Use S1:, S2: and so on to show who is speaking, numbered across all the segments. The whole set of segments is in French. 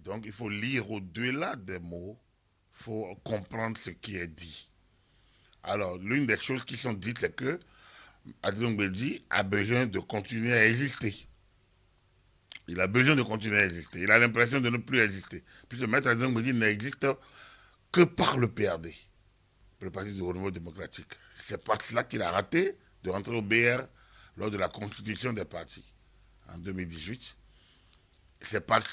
S1: Donc il faut lire au-delà des mots, il faut comprendre ce qui est dit. Alors, l'une des choses qui sont dites, c'est que Adrien Mbedi a besoin de continuer à exister. Il a besoin de continuer à exister. Il a l'impression de ne plus exister. Puisque Maître Adrien Mbedi n'existe que par le PRD, le Parti du Renouveau démocratique. C'est par cela qu'il a raté de rentrer au BR lors de la constitution des partis en 2018. C'est par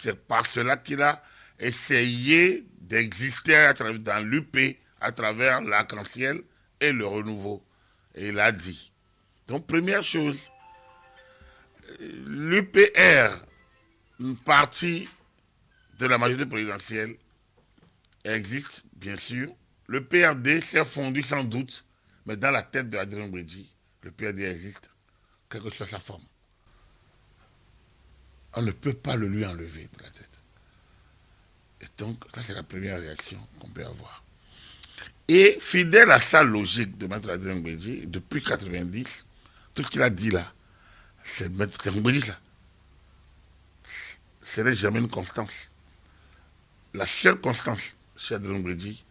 S1: cela qu'il a essayé d'exister dans l'UP à travers l'arc-en-ciel et le renouveau. Et il a dit. Donc, première chose, l'UPR, une partie de la majorité présidentielle, existe, bien sûr. Le PRD s'est fondu sans doute, mais dans la tête de Adrien Mbedi, le PRD existe, quelle que soit sa forme. On ne peut pas le lui enlever de la tête. Et donc, ça c'est la première réaction qu'on peut avoir. Et fidèle à sa logique de Maître Adrien Mbedi, depuis 90, tout ce qu'il a dit là, c'est Mbedi ça. Ce n'est jamais une constance. La seule constance chez Adrien Mbedi,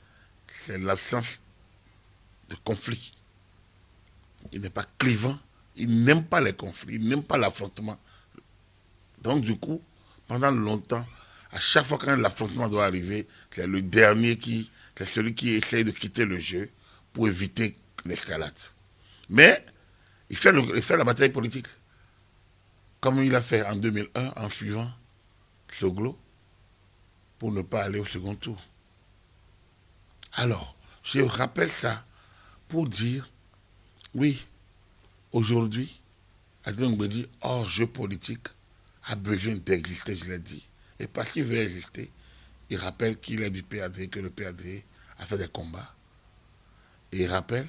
S1: c'est l'absence de conflit. Il n'est pas clivant, il n'aime pas les conflits, il n'aime pas l'affrontement. Donc du coup, pendant longtemps, à chaque fois qu'un affrontement doit arriver, c'est le dernier c'est celui qui essaye de quitter le jeu pour éviter l'escalade. Mais il fait la bataille politique, comme il a fait en 2001 en suivant Soglo, pour ne pas aller au second tour. Alors, je rappelle ça pour dire, oui, aujourd'hui, Adrien Mbedi, hors jeu politique, a besoin d'exister, je l'ai dit. Et parce qu'il veut exister, il rappelle qu'il est du PRD, que le PRD a fait des combats. Et il rappelle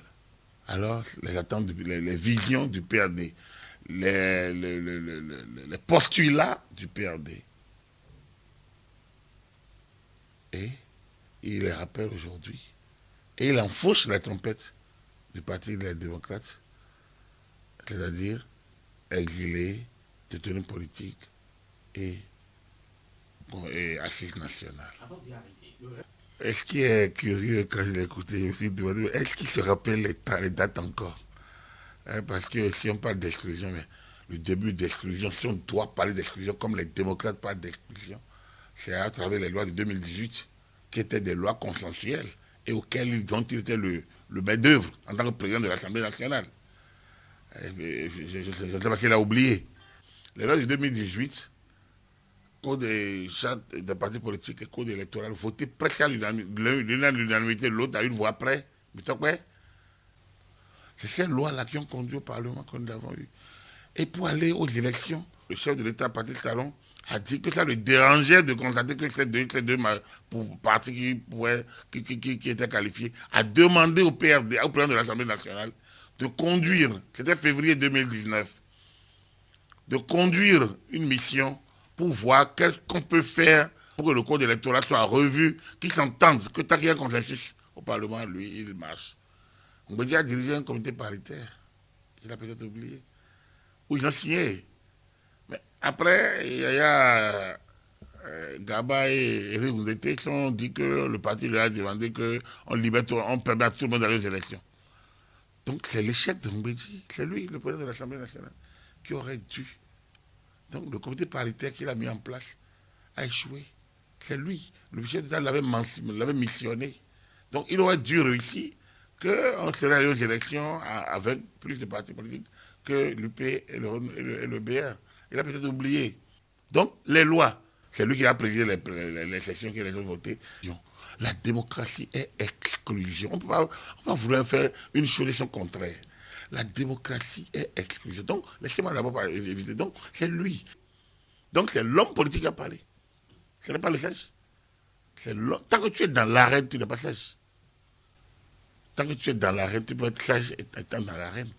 S1: alors les attentes, les visions du PRD, les postulats du PRD. Et il les rappelle aujourd'hui. Et il enfourche la trompette du Parti des démocrates, c'est-à-dire exilés, détenus politiques et assises nationales. Et ce qui est curieux quand je l'ai écouté, je me suis demandé, est-ce qu'il se rappelle les dates encore? Parce que si on parle d'exclusion, mais le début d'exclusion, si on doit parler d'exclusion comme les démocrates parlent d'exclusion, c'est à travers les lois de 2018, qui étaient des lois consensuelles et auxquelles ils ont été le maître d'œuvre en tant que président de l'Assemblée nationale. Je ne sais pas s'il a oublié. Les lois de 2018, code des chartes des partis politiques et code électoral, voté presque à l'unanimité, l'autre à une voix près. C'est ces lois-là qui ont conduit au Parlement que nous avons eu. Et pour aller aux élections, le chef de l'État, Patrice Talon, a dit que ça le dérangeait de constater que ces deux partis qui étaient qualifiés, a demandé au PRD, au président de l'Assemblée nationale, de conduire, c'était février 2019, de conduire une mission pour voir qu'est-ce qu'on peut faire pour que le code électoral soit revu, qu'ils s'entendent, que tant qu'il y a un consensus au Parlement, lui, il marche. On peut dire diriger un comité paritaire. Il a peut-être oublié. Où ils ont signé. Mais après, il y a Gaba et Eric Oundete qui ont dit que le parti leur a demandé qu'on libère on permet à tout le monde d'aller aux élections. Donc c'est l'échec de Mbedi. C'est lui, le président de l'Assemblée nationale, qui aurait dû. Donc le comité paritaire qu'il a mis en place a échoué. C'est lui. Le chef d'État l'avait missionné. Donc il aurait dû réussir qu'on serait allé aux élections avec plus de partis politiques que l'UP et le BR. Il a peut-être oublié. Donc, les lois, c'est lui qui a présidé les sessions qui les ont votées. La démocratie est exclusion. On ne peut pas vouloir faire une solution contraire. La démocratie est exclusion. Donc, laissez-moi d'abord éviter. Donc, c'est lui. Donc, c'est l'homme politique qui a parlé. Ce n'est pas le sage. Tant que tu es dans l'arène, tu n'es pas sage. Tant que tu es dans l'arène, tu peux être sage étant dans l'arène.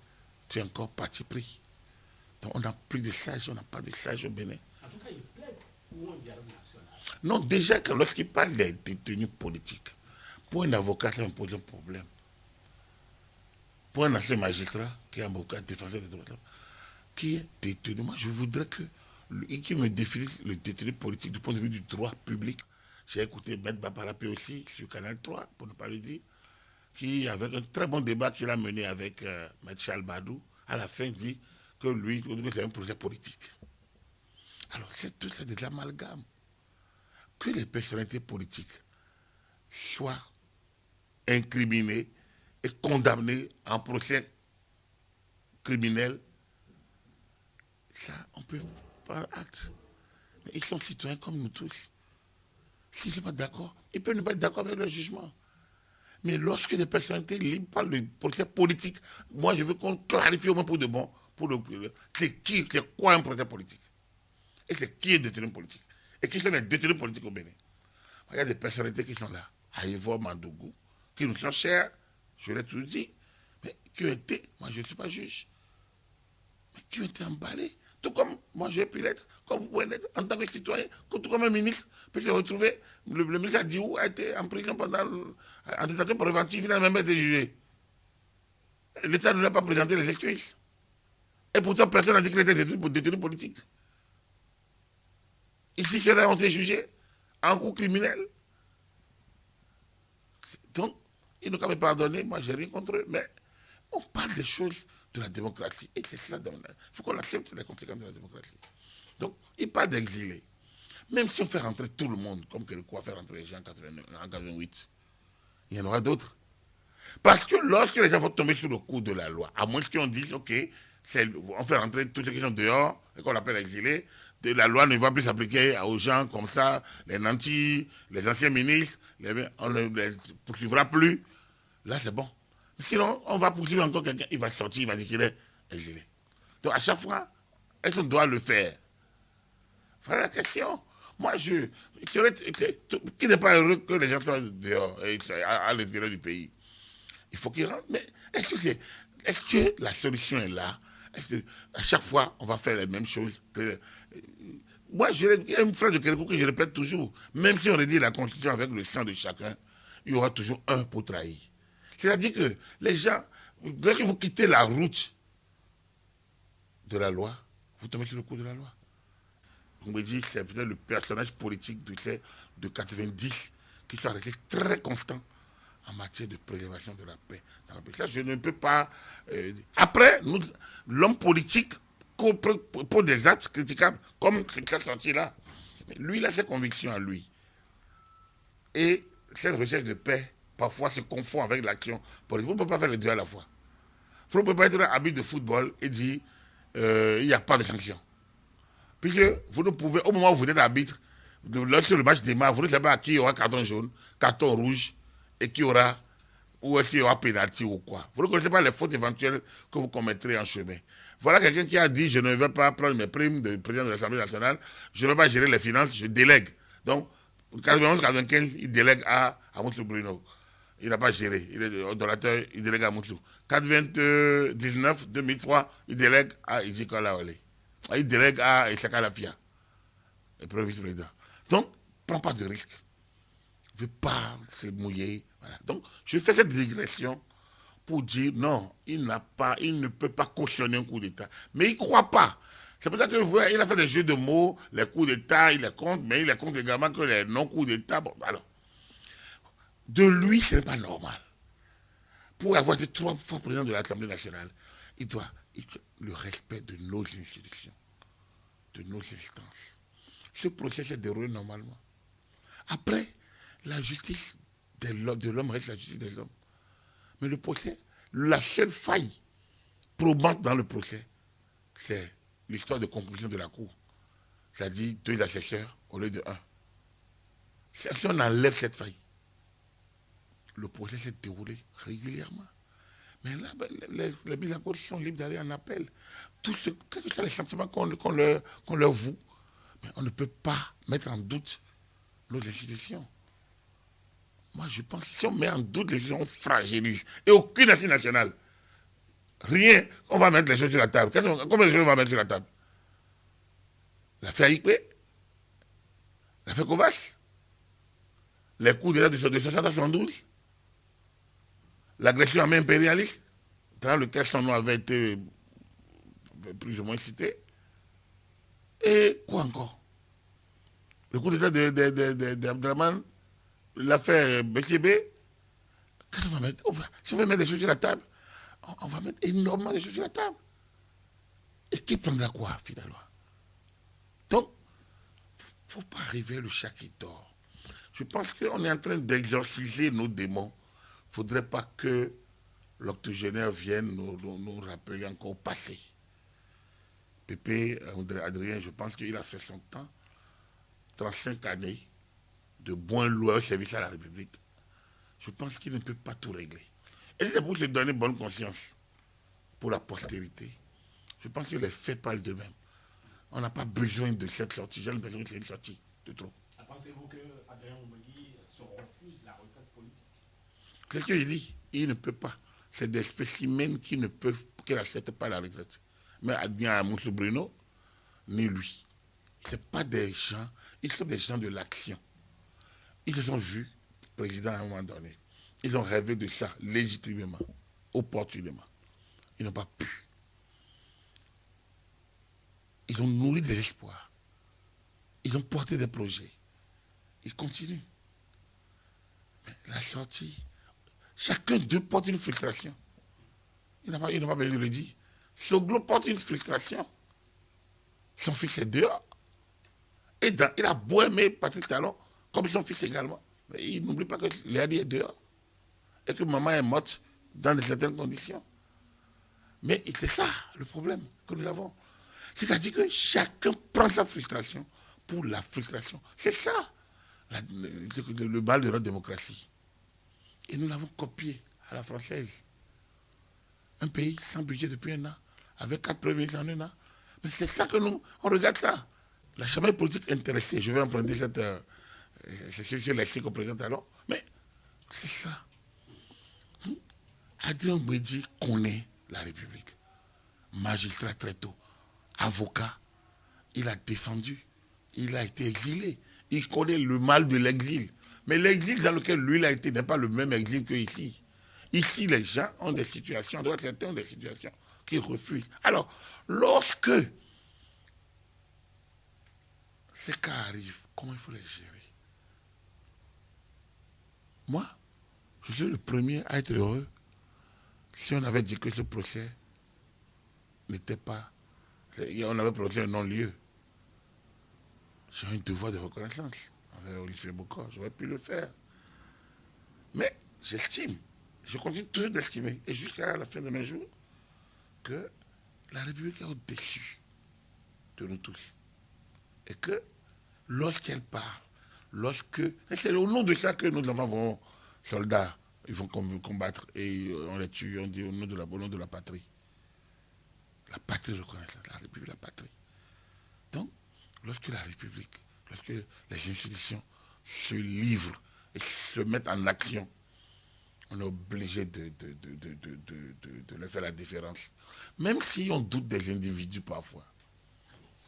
S1: Tu es encore parti pris. Donc on n'a plus de sages, on n'a pas de sages au Bénin.
S2: En tout cas, il plaide pour un dialogue national.
S1: Non, déjà, lorsqu'il parle des détenus politiques, pour un avocat, ça me pose un problème. Pour un ancien magistrat, qui est un avocat défenseur des droits de l'homme, qui est détenu, moi je voudrais que qui me définit le détenu politique du point de vue du droit public. J'ai écouté Maître Baparapé aussi sur Canal 3, pour ne pas le dire, qui, avec un très bon débat qu'il a mené avec Maître Charles Badou, à la fin dit que lui, c'est un projet politique. Alors, c'est tout ça des amalgames. Que les personnalités politiques soient incriminées et condamnées en procès criminel, ça, on peut par acte. Mais ils sont citoyens comme nous tous. S'ils ne sont pas d'accord, ils peuvent ne pas être d'accord avec le jugement. Mais lorsque des personnalités libres parlent de procès politique, moi je veux qu'on clarifie au moins pour de bon, c'est quoi un procès politique? Et c'est qui est détenu politique? Et qui sont les détenus politiques au Bénin? Il y a des personnalités qui sont là, à Ivo Mandougou, qui nous sont chers, je l'ai toujours dit, mais qui ont été, moi je ne suis pas juge, mais qui ont été emballés. Tout comme moi j'ai pu l'être, comme vous pouvez l'être, en tant que citoyen, tout comme un ministre peut se retrouver. Le ministre Diou a été en prison en détention préventive, il n'a même pas été jugé. L'État ne lui a pas présenté les excuses. Et pourtant, personne n'a dit qu'il était détenu politique. Ici, ceux-là ont été jugés en cours criminel. Donc, ils n'ont qu'à me pardonner, moi j'ai rien contre eux, mais on parle des choses de la démocratie. Et c'est ça, il faut qu'on accepte les conséquences de la démocratie. Donc, il parle d'exilés. Même si on fait rentrer tout le monde, comme Kérékou a fait rentrer les gens en 88, il y en aura d'autres. Parce que lorsque les gens vont tomber sous le coup de la loi, à moins qu'on dise, ok, on fait rentrer tous ceux qui sont dehors, et qu'on appelle exilés, la loi ne va plus s'appliquer aux gens comme ça, les nantis, les anciens ministres, on ne les poursuivra plus. Là, c'est bon. Sinon, on va poursuivre encore quelqu'un, il va sortir, il va dire qu'il est exilé. Donc, à chaque fois, est-ce qu'on doit le faire? Voilà la question. Moi, qui n'est pas heureux que les gens soient dehors, à l'intérieur du pays? Il faut qu'ils rentrent. Mais est-ce que la solution est là? À chaque fois, on va faire les mêmes choses moi, il y a une phrase de Kérékou que je répète toujours. Même si on redit la Constitution avec le sang de chacun, il y aura toujours un pour trahir. C'est-à-dire que les gens, lorsque vous quittez la route de la loi, vous tombez sur le coup de la loi. On me dit que c'est peut-être le personnage politique de 90 qui soit resté très constant en matière de préservation de la paix dans le pays. Ça, je ne peux pas... Après, l'homme politique pour des actes critiquables, comme ce qui est sorti là. Lui, il a ses convictions à lui. Et cette recherche de paix, parfois, se confond avec l'action politique. Vous ne pouvez pas faire les deux à la fois. Vous ne pouvez pas être un arbitre de football et dire il n'y a pas de sanctions. Puisque vous ne pouvez, au moment où vous êtes arbitre, lorsque le match démarre, vous ne savez pas à qui il y aura carton jaune, carton rouge, et qui aura, ou est-ce qu'il y aura pénalty ou quoi. Vous ne connaissez pas les fautes éventuelles que vous commettrez en chemin. Voilà quelqu'un qui a dit, je ne vais pas prendre mes primes de président de l'Assemblée nationale, je ne vais pas gérer les finances, je délègue. Donc, 91-95, il délègue à Moussou Bruno. Il n'a pas géré, il est donateur, il délègue à Moussou. 99, 2003, il délègue à Ijika Lawale. Il délègue à Echaka Lafia, le premier vice-président. Donc, prends pas de risque. Ne veut pas se mouiller. Voilà. Donc, je fais cette digression pour dire non, il ne peut pas cautionner un coup d'État. Mais il ne croit pas. C'est pour ça qu'il a fait des jeux de mots, les coups d'État, il les compte, mais il les compte également que les non-coups d'État. Bon, alors, de lui, ce n'est pas normal. Pour avoir été 3 fois président de l'Assemblée nationale, il doit le respect de nos institutions, de nos instances. Ce procès s'est déroulé normalement. Après, la justice de l'homme reste la justice des hommes. Mais le procès, la seule faille probante dans le procès, c'est l'histoire de composition de la Cour. C'est-à-dire 2 assesseurs au lieu de 1. Si on enlève cette faille, le procès s'est déroulé régulièrement. Mais là, les mises en cause sont libres d'aller en appel. Quels que soient les sentiments qu'on leur voue, mais on ne peut pas mettre en doute nos institutions. Moi, je pense que si on met en doute les institutions, on fragilise. Et aucune institution nationale, rien, on va mettre les choses sur la table. Combien de choses on va mettre sur la table? L'affaire IP, l'affaire Kovas, les coups d'État de 1972, l'agression armée impérialiste, dans lequel son nom avait été plus ou moins cité. Et quoi encore? Le coup d'état d'Abdraman, l'affaire BCB, qu'est-ce qu'on va mettre? Si on veut mettre des choses sur la table, on va mettre énormément de choses sur la table. Et qui prendra quoi, finalement? Donc, il ne faut pas arriver le chat qui dort. Je pense qu'on est en train d'exorciser nos démons. Il ne faudrait pas que l'octogénaire vienne nous rappeler encore au passé. Pépé, Adrien, je pense qu'il a fait son temps, 35 années de bons lois au service à la République. Je pense qu'il ne peut pas tout régler. Et c'est pour se donner bonne conscience pour la postérité. Je pense que les faits parlent d'eux-mêmes. On n'a pas besoin de cette sortie. J'ai l'impression que c'est une sortie de trop.
S2: Pensez-vous que Adrien Oumbegui se refuse la retraite politique?
S1: C'est ce qu'il dit. Il ne peut pas. C'est des spécimens qui n'acceptent pas la retraite. Mais Adrien Amoussou Bruno, ni lui. Ce ne sont pas des gens, ils sont des gens de l'action. Ils se sont vus président à un moment donné. Ils ont rêvé de ça légitimement, opportunément. Ils n'ont pas pu. Ils ont nourri des espoirs. Ils ont porté des projets. Ils continuent. Mais la sortie, chacun d'eux porte une frustration. Il n'a pas besoin de le dire. Soglo porte une frustration. Son fils est dehors. Et il a beau aimer Patrick Talon, comme son fils également. Mais il n'oublie pas que Léadi est dehors. Et que maman est morte dans certaines conditions. Mais c'est ça le problème que nous avons. C'est-à-dire que chacun prend sa frustration pour la frustration. C'est ça le mal de notre démocratie. Et nous l'avons copié à la française. Un pays sans budget depuis un an, avec 4 premiers ministres en un an. Mais c'est ça que on regarde ça. La chambre politique intéressée, je vais emprunter ce lexique au président alors, mais c'est ça. Adrien Oumbegui connaît la République. Magistrat très tôt, avocat, il a défendu, il a été exilé. Il connaît le mal de l'exil. Mais l'exil dans lequel lui il a été n'est pas le même exil qu'ici. Ici, les gens ont des situations, certains ont des situations qui refusent. Alors, lorsque ces cas arrivent, comment il faut les gérer? Moi, je suis le premier à être heureux si on avait dit que ce procès n'était pas... On avait prononcé un non-lieu. J'ai un devoir de reconnaissance envers Olivier Bokor. J'aurais pu le faire. Mais j'estime, je continue toujours d'estimer, et jusqu'à la fin de mes jours, que la République est au-dessus de nous tous. Et que lorsqu'elle parle, et c'est au nom de ça que nos enfants vont, soldats, ils vont combattre et on les tue, on dit au nom de la patrie. La patrie reconnaît ça, la République, la patrie. Donc, lorsque la République, lorsque les institutions se livrent et se mettent en action, on est obligé de leur faire la différence. Même si on doute des individus parfois,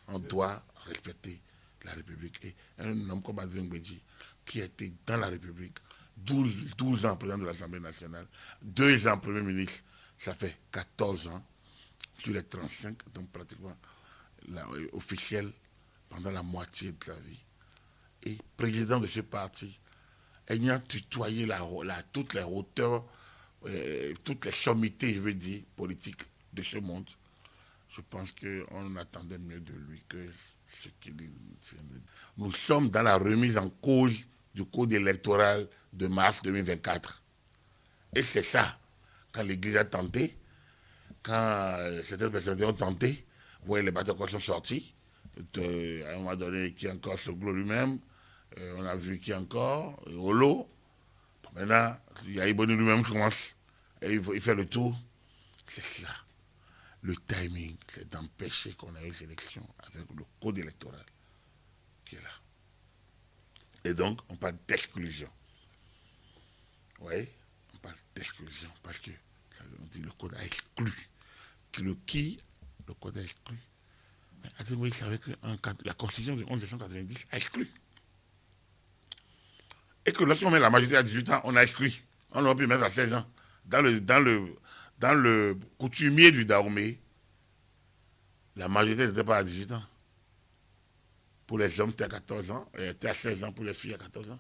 S1: on doit respecter la République. Et un homme comme Adrien Oumbegui, qui était dans la République, 12 ans président de l'Assemblée nationale, 2 ans Premier ministre, ça fait 14 ans, sur les 35, donc pratiquement officiel pendant la moitié de sa vie. Et président de ce parti, ayant tutoyé toutes les hauteurs, toutes les sommités, je veux dire, politiques de ce monde, je pense qu'on attendait mieux de lui que ce qu'il vient de dire. Nous sommes dans la remise en cause du code électoral de mars 2024. Et c'est ça, quand l'Église a tenté, quand certaines personnes ont tenté, vous voyez les bateaux sont sortis, à un moment donné, qui encore Soglo lui-même, on a vu qui encore, Olo. Maintenant, il y a Iboni lui-même qui commence, et il fait le tour. C'est ça. Le timing, c'est d'empêcher qu'on ait les élections avec le code électoral qui est là. Et donc, on parle d'exclusion. Oui, on parle d'exclusion parce que on dit le code a exclu. Le code a exclu. Mais Adrien Oumbegui savait que la Constitution de 1990 a exclu. Et que lorsqu'on met la majorité à 18 ans, on a exclu. On aurait pu mettre à 16 ans. Dans le coutumier du Dahomey, la majorité n'était pas à 18 ans. Pour les hommes, c'était à 14 ans, et c'était à 16 ans pour les filles à 14 ans.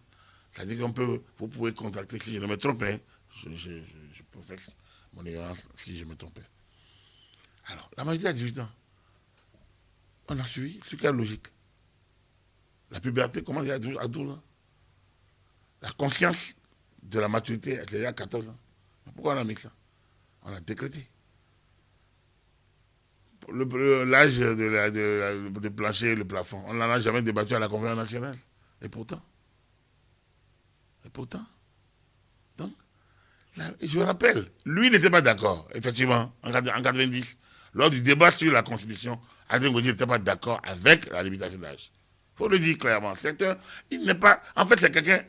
S1: C'est-à-dire qu'on peut, vous pouvez contracter, si je ne me trompe, hein, je professe mon ignorance si je me trompais. Alors, la majorité à 18 ans, on a suivi, sur quelle logique? La puberté commence à 12 ans. La conscience de la maturité, c'est à 14 ans. Pourquoi on a mis ça? On a décrété. L'âge de plancher et le plafond, on n'en a jamais débattu à la conférence nationale. Et pourtant, donc, là, je rappelle, lui n'était pas d'accord, effectivement, en 90, lors du débat sur la Constitution, Adrien Gaudier n'était pas d'accord avec la limitation d'âge. Il faut le dire clairement. Il n'est pas, en fait, c'est quelqu'un,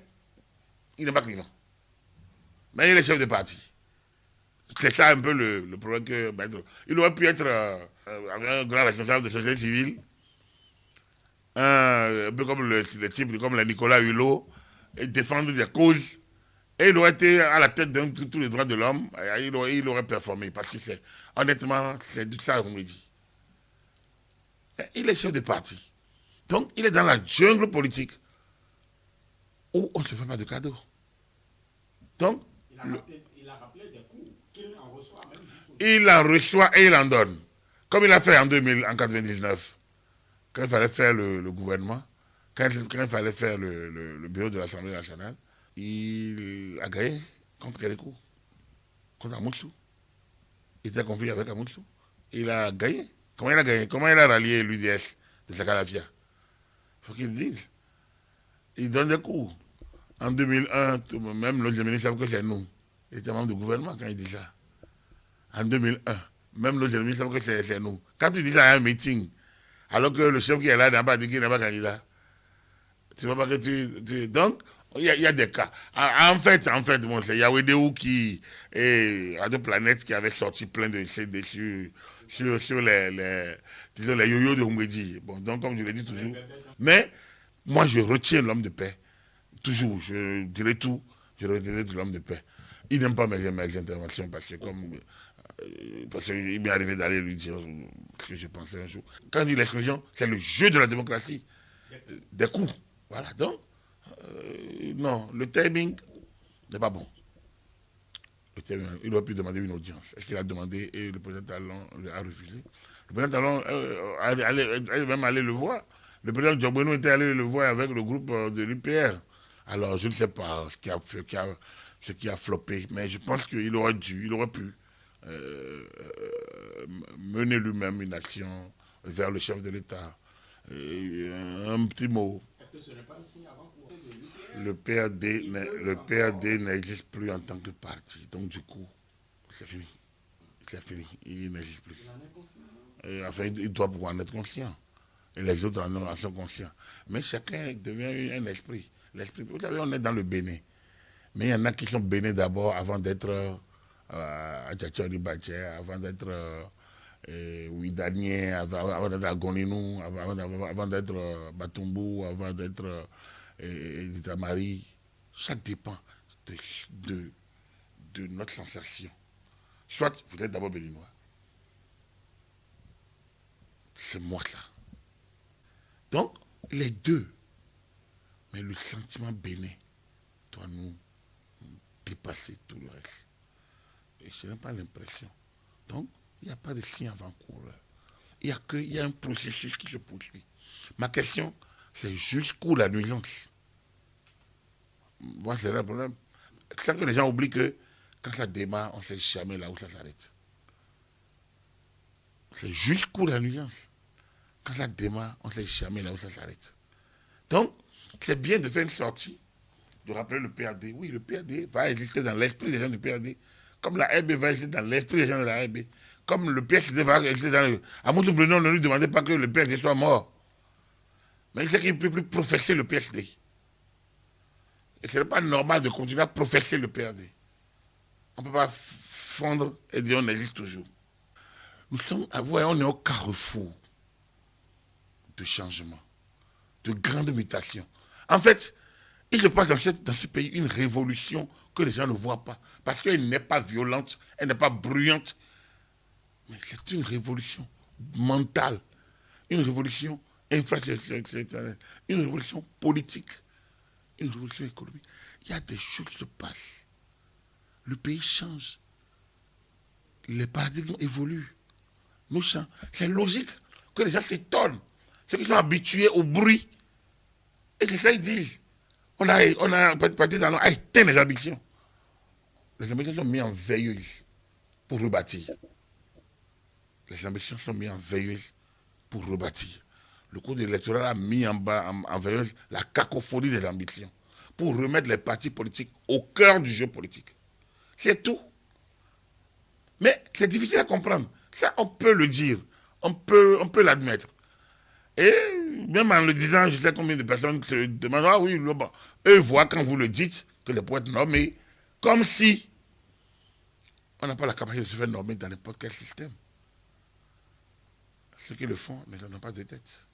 S1: il n'est pas clivant. Mais il est chef de parti. C'est ça un peu le problème que... il aurait pu être un grand responsable de société civile, un peu comme le type comme Nicolas Hulot, et défendre des causes. Et il aurait été à la tête de tous les droits de l'homme, il aurait performé. Parce que honnêtement, c'est de ça qu'on me dit. Il est chef de parti. Donc, il est dans la jungle politique où on ne se fait pas de cadeaux. Donc,
S2: il a rappelé des coups qu'il en reçoit même.
S1: Il en reçoit et il en donne. Comme il a fait en 1999, quand il fallait faire le gouvernement, quand il fallait faire le bureau de l'Assemblée nationale, il a gagné contre Kérékou, contre Amoussou. Il était conflit avec Amoussou. Il a gagné. Comment il a gagné? Comment il a rallié l'UDS de Sakalafia? Il faut qu'il le dise. Il donne des coups. En 2001, même l'autre ministre savait que c'est nous. Il était membre du gouvernement quand il dit ça. En 2001, même l'autre ministre savait que c'est nous. Quand tu dis ça à un meeting, alors que le chef qui est là n'a pas dit qu'il n'est pas candidat, tu ne vois pas que tu... Donc, il y a des cas. En fait, bon, c'est Yahweh qui est à deux planètes qui avait sorti plein de CD sur les yo-yo de Oumedi. Bon, donc, comme je l'ai dit toujours. Mais, moi, je retiens l'homme de paix. Toujours, je dirais tout, je retiendrai de l'homme de paix. Il n'aime pas mes interventions parce qu'il m'est arrivé d'aller lui dire ce que je pensais un jour. Quand il dit l'exclusion, c'est le jeu de la démocratie. Des coups. Voilà, donc, non, le timing n'est pas bon. Il aurait pu demander une audience. Est-ce qu'il a demandé et le président Talon a refusé? Le président Talon est même allé le voir. Le président Djoboueno était allé le voir avec le groupe de l'UPR. Alors, je ne sais pas ce qui a floppé, mais je pense qu'il aurait pu mener lui-même une action vers le chef de l'État. Un petit mot.
S2: Est-ce que ce n'est pas un signe avant-coureur de l'UPR?
S1: Le PRD n'existe plus en tant que parti. Donc, du coup, c'est fini. C'est fini. Il n'existe plus.
S2: Il en est conscient.
S1: Enfin, il doit pouvoir en être conscient. Et les autres en sont conscients. Mais chacun devient un esprit. L'esprit. Vous savez, on est dans le Bénin. Mais il y en a qui sont bénins d'abord avant d'être à Tchatchori Baché, avant d'être Ouidanien, avant d'être à Goninou, avant d'être Batumbu, avant d'être Zitamari. Ça dépend de notre sensation. Soit vous êtes d'abord béninois. C'est moi ça. Donc, les deux. Mais le sentiment bénin doit nous dépasser tout le reste. Et je n'ai pas l'impression. Donc, il n'y a pas de signe avant-coureur. Il y a un processus qui se poursuit. Ma question, c'est jusqu'où la nuisance? Moi, c'est là le problème. C'est que les gens oublient que quand ça démarre, on ne sait jamais là où ça s'arrête. C'est jusqu'où la nuisance. Quand ça démarre, on ne sait jamais là où ça s'arrête. Donc, c'est bien de faire une sortie, de rappeler le PRD. Oui, le PRD va exister dans l'esprit des gens du PRD. Comme la RB va exister dans l'esprit des gens de la RB. Comme le PSD va exister dans le... À Moutou Bruno, ne lui demandez pas que le PSD soit mort. Mais il sait qu'il ne peut plus professer le PSD. Et ce n'est pas normal de continuer à professer le PRD. On ne peut pas fondre et dire on existe toujours. Nous sommes, on est au carrefour de changement, de grandes mutations. En fait, il se passe dans ce pays une révolution que les gens ne voient pas. Parce qu'elle n'est pas violente, elle n'est pas bruyante. Mais c'est une révolution mentale, une révolution infrastructurelle, une révolution politique, une révolution économique. Il y a des choses qui se passent. Le pays change. Les paradigmes évoluent. Nous changeons. C'est logique que les gens s'étonnent. Ceux qui sont habitués au bruit. Et c'est ça qu'ils disent. On a parti dans à éteindre les ambitions. Les ambitions sont mises en veilleuse pour rebâtir. Les ambitions sont mises en veilleuse pour rebâtir. Le cours électoral a mis en veilleuse la cacophonie des ambitions pour remettre les partis politiques au cœur du jeu politique. C'est tout. Mais c'est difficile à comprendre. Ça, on peut le dire. On peut l'admettre. Et même en le disant, je sais combien de personnes se demandent, ah oui, bon, eux voient quand vous le dites que les poètes nomment, comme si on n'a pas la capacité de se faire nommer dans n'importe quel système. Ceux qui le font n'ont pas de tête.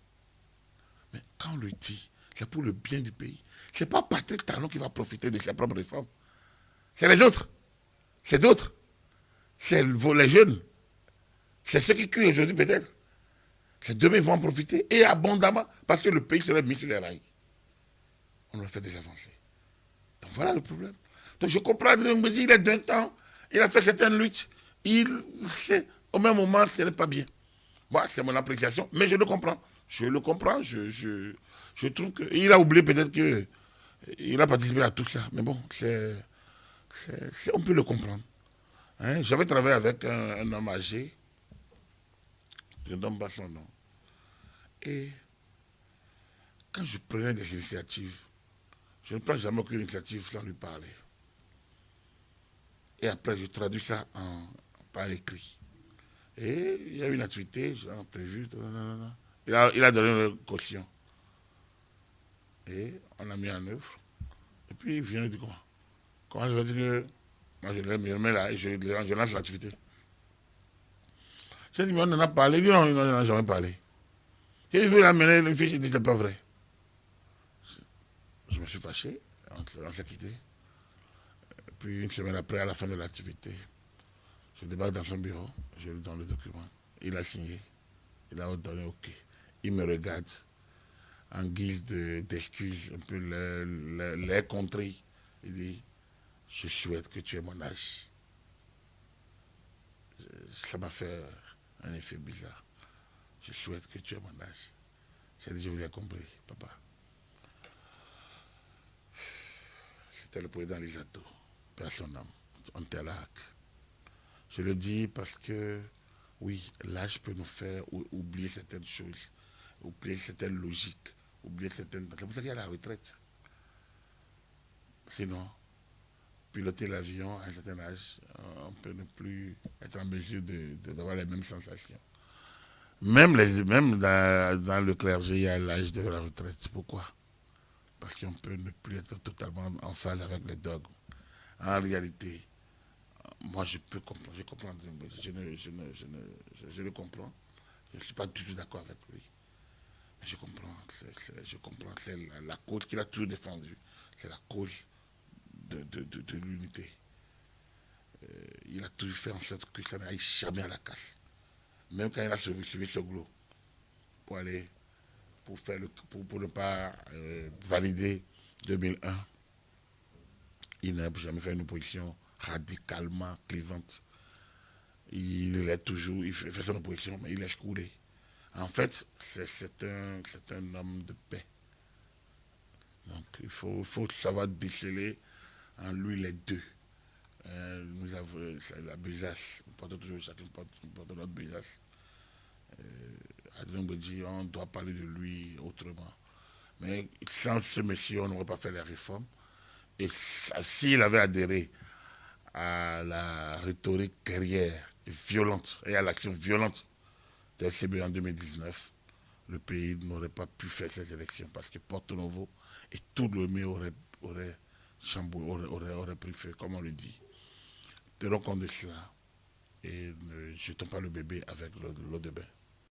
S1: Mais quand on le dit, c'est pour le bien du pays. Ce n'est pas Patrick Talon qui va profiter de ses propres réformes. C'est les autres. C'est d'autres. C'est les jeunes. C'est ceux qui crient aujourd'hui peut-être. C'est demain ils vont en profiter et abondamment parce que le pays serait mis sur les rails. On leur fait des avancées. Donc voilà le problème. Donc je comprends Adrien Mbedji, il est d'un temps, il a fait certaines luttes. Au même moment, ce n'est pas bien. Moi, c'est mon appréciation, mais je le comprends. Je le comprends. Je trouve qu'il a oublié peut-être qu'il a participé à tout ça. Mais bon, on peut le comprendre. Hein? J'avais travaillé avec un homme âgé. Je ne donne pas son nom. Et quand je prenais des initiatives, je ne prends jamais aucune initiative sans lui parler. Et après, je traduis ça par écrit. Et il y a une activité, j'ai prévu. Il a donné une caution. Et on a mis en œuvre. Et puis il vient et dit comment je vais dire que moi je le mets là et je lance l'activité. J'ai dit, mais on en a parlé. Il dit non, on n'en a jamais parlé. Et il veut l'amener, une fiche, il dit, c'est pas vrai. Je me suis fâché, on s'est quitté. Puis une semaine après, à la fin de l'activité, je débarque dans son bureau, je lui donne le document. Il a signé, il a donné OK. Il me regarde en guise d'excuse, un peu l'air contrit. Il dit, je souhaite que tu aies mon âge. Ça m'a fait un effet bizarre. Je souhaite que tu aies mon âge. J'ai dit, je vous ai compris, papa. C'était le président Lisato, père son âme, on était à l'AC. Je le dis parce que, oui, l'âge peut nous faire oublier certaines choses, oublier certaines logiques, oublier certaines... C'est pour ça qu'il y a la retraite. Sinon, piloter l'avion à un certain âge, on peut ne plus être en mesure d'avoir les mêmes sensations. Même dans le clergé, il y a l'âge de la retraite. Pourquoi? Parce qu'on peut ne plus être totalement en phase avec les dogmes. En réalité, moi je peux comprendre, je comprends, je le comprends. Je ne suis pas du tout d'accord avec lui. Mais je comprends, c'est la cause qu'il a toujours défendue. C'est la cause de l'unité. Il a toujours fait en sorte que ça n'aille jamais à la casse. Même quand il a suivi Soglo pour aller, pour ne pas valider 2001, il n'a jamais fait une opposition radicalement clivante. Il fait son opposition, mais il laisse couler. En fait, c'est un homme de paix. Donc il faut savoir déceler en lui les deux. Nous avons la besace, on porte toujours chacun porte notre besace. Adrien Mbedji, on doit parler de lui autrement. Mais sans ce monsieur, on n'aurait pas fait les réformes. Et s'il avait adhéré à la rhétorique guerrière et violente et à l'action violente de FCB en 2019, le pays n'aurait pas pu faire ces élections parce que Porto Novo et tout le milieu aurait pris feu, comme on le dit. Tenons compte de cela et ne jetons pas le bébé avec l'eau de bain.